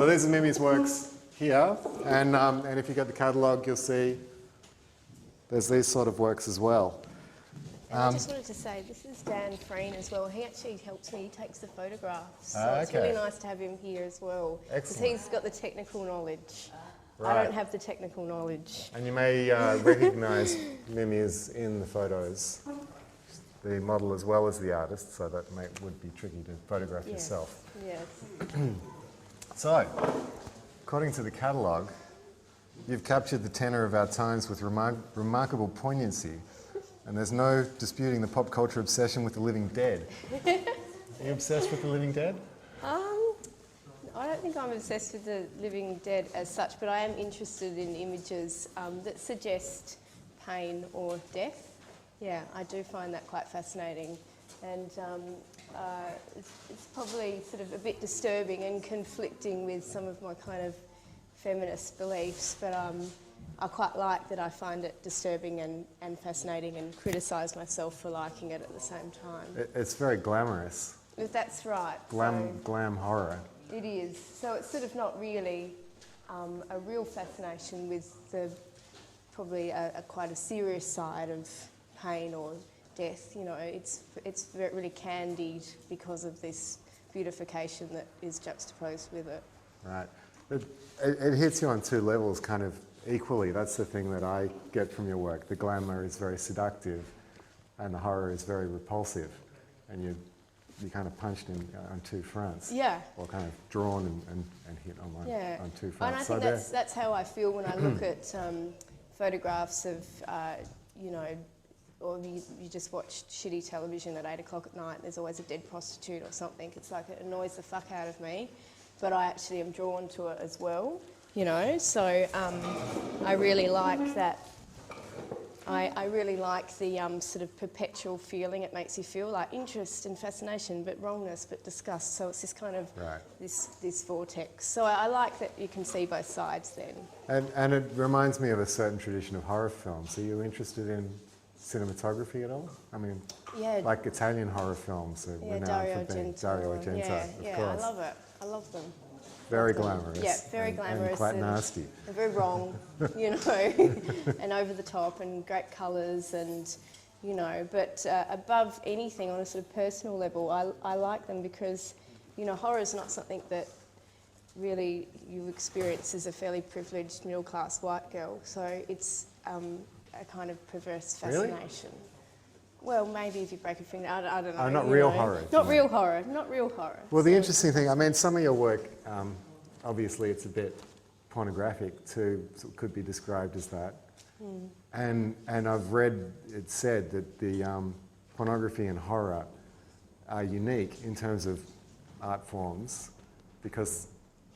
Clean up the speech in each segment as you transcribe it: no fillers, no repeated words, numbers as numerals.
So these are Mimi's works here, and if you get the catalogue, you'll see there's these sort of works as well. And I just wanted to say, this is Dan Freene as well. He actually helps me, he takes the photographs. So it's really nice to have him here as well. Because he's got the technical knowledge. Right. I don't have the technical knowledge. And you may recognise Mimi is in the photos, the model as well as the artist, so that would be tricky to photograph yourself. Yes. So, according to the catalogue, you've captured the tenor of our times with remarkable poignancy, and there's no disputing the pop culture obsession with the living dead. Are you obsessed with the living dead? I don't think I'm obsessed with the living dead as such, but I am interested in images that suggest pain or death. Yeah, I do find that quite fascinating, and it's probably sort of a bit disturbing and conflicting with some of my kind of feminist beliefs, but I quite like that I find it disturbing and fascinating, and criticise myself for liking it at the same time. It's very glamorous. That's right. Glam horror. It is. So it's sort of not really a real fascination with the probably quite a serious side of pain or death. You know, it's really candied because of this beautification that is juxtaposed with it. Right. It hits you on two levels kind of equally. That's the thing that I get from your work. The glamour is very seductive and the horror is very repulsive, and you kind of punched in on two fronts. Yeah. Or kind of drawn and hit on two fronts. And I think that's how I feel when I look at photographs of, you know, or you just watch shitty television at 8 o'clock at night and there's always a dead prostitute or something. It's like it annoys the fuck out of me, but I actually am drawn to it as well, you know. So I really like that. I really like the sort of perpetual feeling it makes you feel, like interest and fascination, but wrongness, but disgust. So it's this kind of this vortex. So I like that you can see both sides then. And it reminds me of a certain tradition of horror films. Are you interested in cinematography at all? I mean, like Italian horror films are renowned for being Dario Argento. Of course. I love it. I love them. Very glamorous. Yeah, very glamorous. And quite nasty. And very wrong, you know, and over the top and great colours and, you know, but above anything on a sort of personal level, I like them because, you know, horror is not something that really you experience as a fairly privileged middle-class white girl. So it's a kind of perverse fascination. Really? Well, maybe if you break a finger, I don't know. Not real horror. Not real horror, not real horror. Well, the interesting thing, I mean, some of your work, obviously it's a bit pornographic too, so it could be described as that. And I've read it said that the pornography and horror are unique in terms of art forms because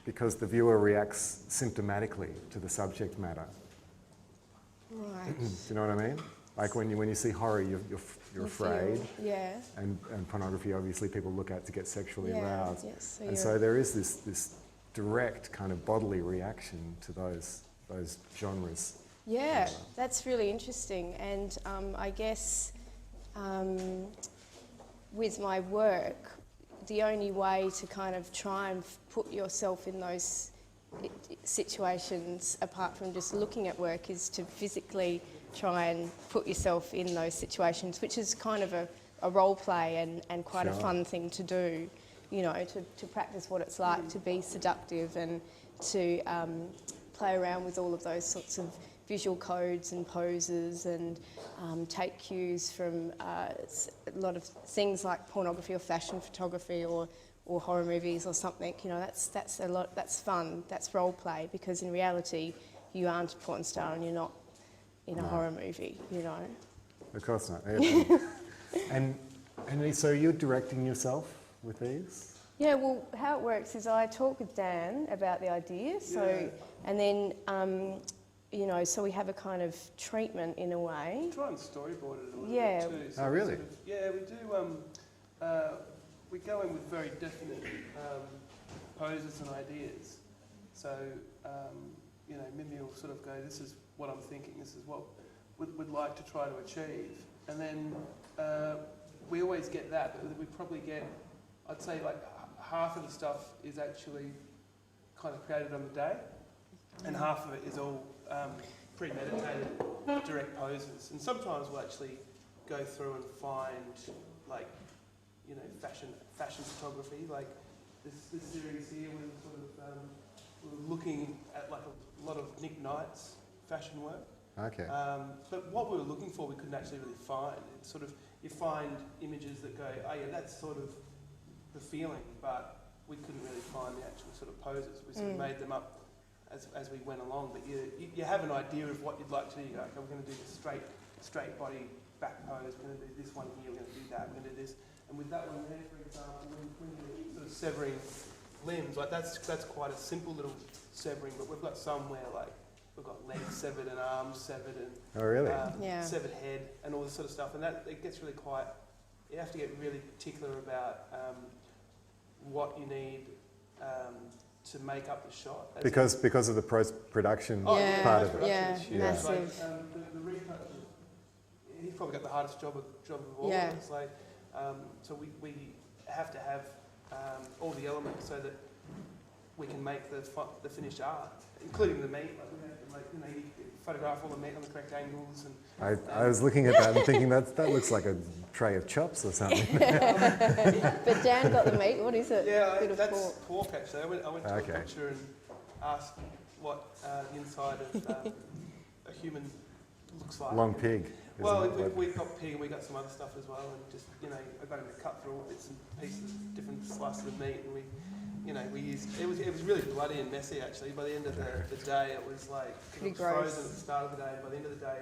the viewer reacts symptomatically to the subject matter. Right. Do you know what I mean? Like when you see horror, you're afraid. Yeah. And pornography, obviously, people look at to get sexually aroused. Yes, and so there is this direct kind of bodily reaction to those genres. Yeah, that's really interesting. And I guess with my work, the only way to kind of try and put yourself in those situations, apart from just looking at work, is to physically try and put yourself in those situations, which is kind of a role play and quite a fun thing to do, you know, to practice what it's like to be seductive and to play around with all of those sorts of visual codes and poses and take cues from a lot of things like pornography or fashion photography or horror movies or something. You know, that's a lot. That's fun. That's role play, because in reality, you aren't a porn star and you're not in a horror movie. You know. Of course not. And so you're directing yourself with these? Yeah. Well, how it works is I talk with Dan about the idea. So and then. You know, so we have a kind of treatment in a way. We try and storyboard it a little bit too. So really? We do. We go in with very definite poses and ideas. So, you know, Mimi will sort of go, this is what I'm thinking, this is what we'd like to try to achieve. And then we always get that, but we probably get, I'd say like half of the stuff is actually kind of created on the day, and half of it is all premeditated, direct poses. And sometimes we'll actually go through and find, like, you know, fashion photography. Like this series here, we were looking at like a lot of Nick Knight's fashion work. Okay. But what we were looking for, we couldn't actually really find. It's sort of, you find images that go, oh yeah, that's sort of the feeling, but we couldn't really find the actual sort of poses. We sort of made them up as we went along. But you have an idea of what you'd like to do. You go, okay, we're going to do this straight body back pose. We're going to do this one here. We're going to do that. We're going to do this. And with that one there, for example, when you're sort of severing limbs, like that's quite a simple little severing. But we've got some where like we've got legs severed and arms severed and severed head and all this sort of stuff. And that it gets really quite. You have to get really particular about what you need to make up the shot. Because of the post-production part of it. Yeah, massive. Like, the retouch, he's probably got the hardest job of all. Yeah. It's like, so we have to have all the elements so that we can make the finished art, including the meat. Like we have to, like, you know, you photograph all the meat on the correct angles. And I was looking at that and thinking that looks like a tray of chops or something. But Dan got the meat. What is it? Yeah, Bit of that's pork actually. I went to a Okay. butcher and asked what the inside of a human looks like. Long pig. Well, we got pig and we got some other stuff as well, and just, you know, I got him to cut through all bits and pieces, different slices of meat, and we used, it was really bloody and messy actually. By the end of the day, it was like, pretty it was gross. frozen at the start of the day. By the end of the day,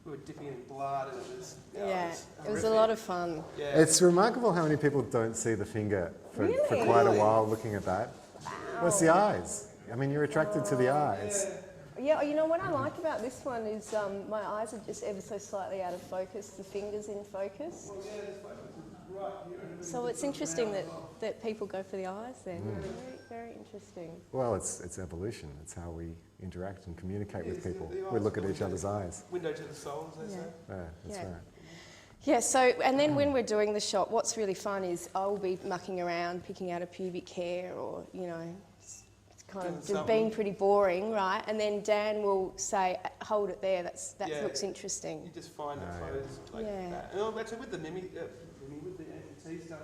we were dipping it in blood, and it was it was a lot of fun. Yeah. It's remarkable how many people don't see the finger for quite a while looking at that. Wow. Well, it's the eyes. I mean, you're attracted to the eyes. Yeah, you know what I like about this one is my eyes are just ever so slightly out of focus, the finger's in focus. Well, yeah, there's focus right here. And So it's interesting that people go for the eyes then. Very, very interesting. Well, it's evolution. It's how we interact and communicate with people. We look at each other's eyes. Window to the soul, as they say. Yeah, that's Yeah. right. Yeah, so, and then when we're doing the shot, what's really fun is I'll be mucking around, picking out a pubic hair or, you know, it's kind of just being pretty boring, right? And then Dan will say, hold it there, that looks interesting. You just find a pose like that. And actually with the with the NFT stuff,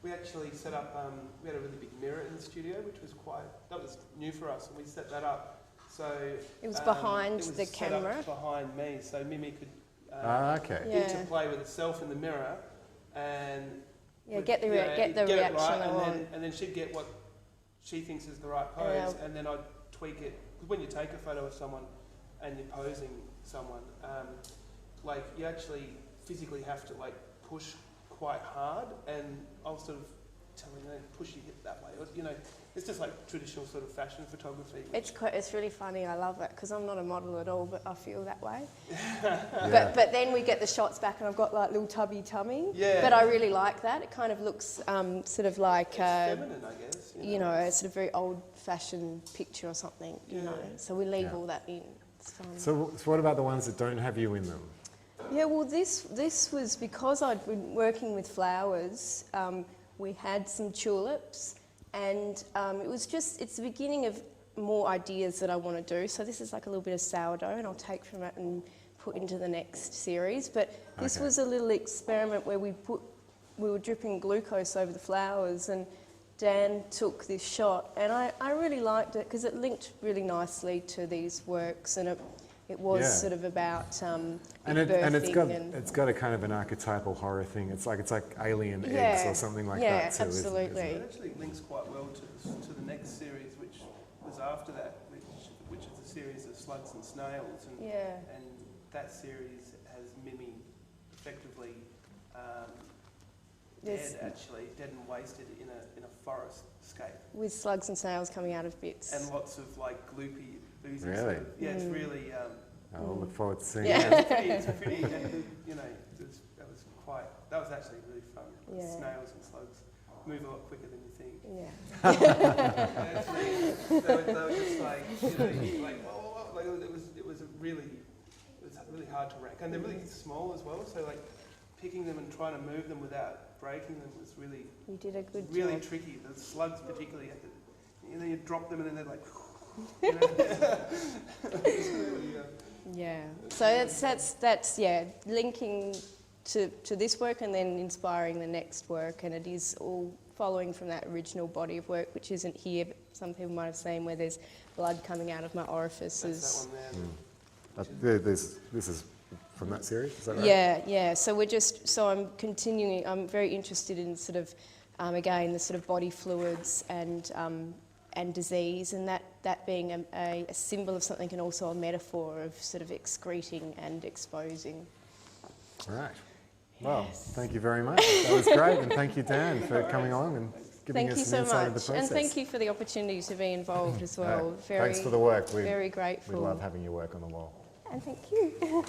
we actually set up, we had a really big mirror in the studio, which was that was new for us, and we set that up. So it was behind it was the set camera. up behind me, so Mimi could Okay. interplay with herself in the mirror, and get the reaction right, I want. and then she'd get what she thinks is the right pose, and then I'd tweak it. Because when you take a photo of someone and you're posing someone, like you actually physically have to like push quite hard, and I'll sort of tell her, push your hip that way. Or, you know, it's just like traditional sort of fashion photography. It's really funny. I love it because I'm not a model at all, but I feel that way. But then we get the shots back, and I've got like little tubby tummy. Yeah. But I really like that. It kind of looks sort of like feminine, I guess. You know, a sort of very old-fashioned picture or something. You know, so we leave all that in. It's fun. So what about the ones that don't have you in them? Yeah, well, this was because I'd been working with flowers. We had some tulips, and it's the beginning of more ideas that I want to do. So this is like a little bit of sourdough, and I'll take from it and put into the next series. But this was a little experiment where we were dripping glucose over the flowers, and Dan took this shot, and I really liked it because it linked really nicely to these works, and it was sort of about and birthing it's got a kind of an archetypal horror thing. It's like alien eggs or something like that too. Absolutely. It actually links quite well to the next series, which was after that, which is a series of slugs and snails, and that series has Mimi effectively dead and wasted in a forest scape with slugs and snails coming out of bits. And lots of like gloopy, oozy Really? stuff. Yeah, it's really. I'll look forward to seeing Yeah. that. It's pretty, and, you know, that was actually really fun. Yeah. Snails and slugs move a lot quicker than you think. Yeah. They were just like, you know, like, whoa. Like it was really hard to rank, and they're really small as well. So like picking them and trying to move them without breaking them was really You did a good really job. tricky. The slugs particularly, you know, you drop them and then they're like, you know. It's really, Yeah. So that's yeah, linking to this work and then inspiring the next work, and it is all following from that original body of work, which isn't here, but some people might have seen where there's blood coming out of my orifices. that's that one there. This is from that series, is that right? Yeah, yeah. So I'm continuing. I'm very interested in sort of, again, the sort of body fluids and disease, and that being a symbol of something and also a metaphor of sort of excreting and exposing. All right. Well, Yes. thank you very much. That was great, and thank you, Dan, for coming along and giving Thank you us so an insight of the much, process. and thank you for the opportunity to be involved as well. Thanks for the work. Very grateful. We love having your work on the wall. And thank you.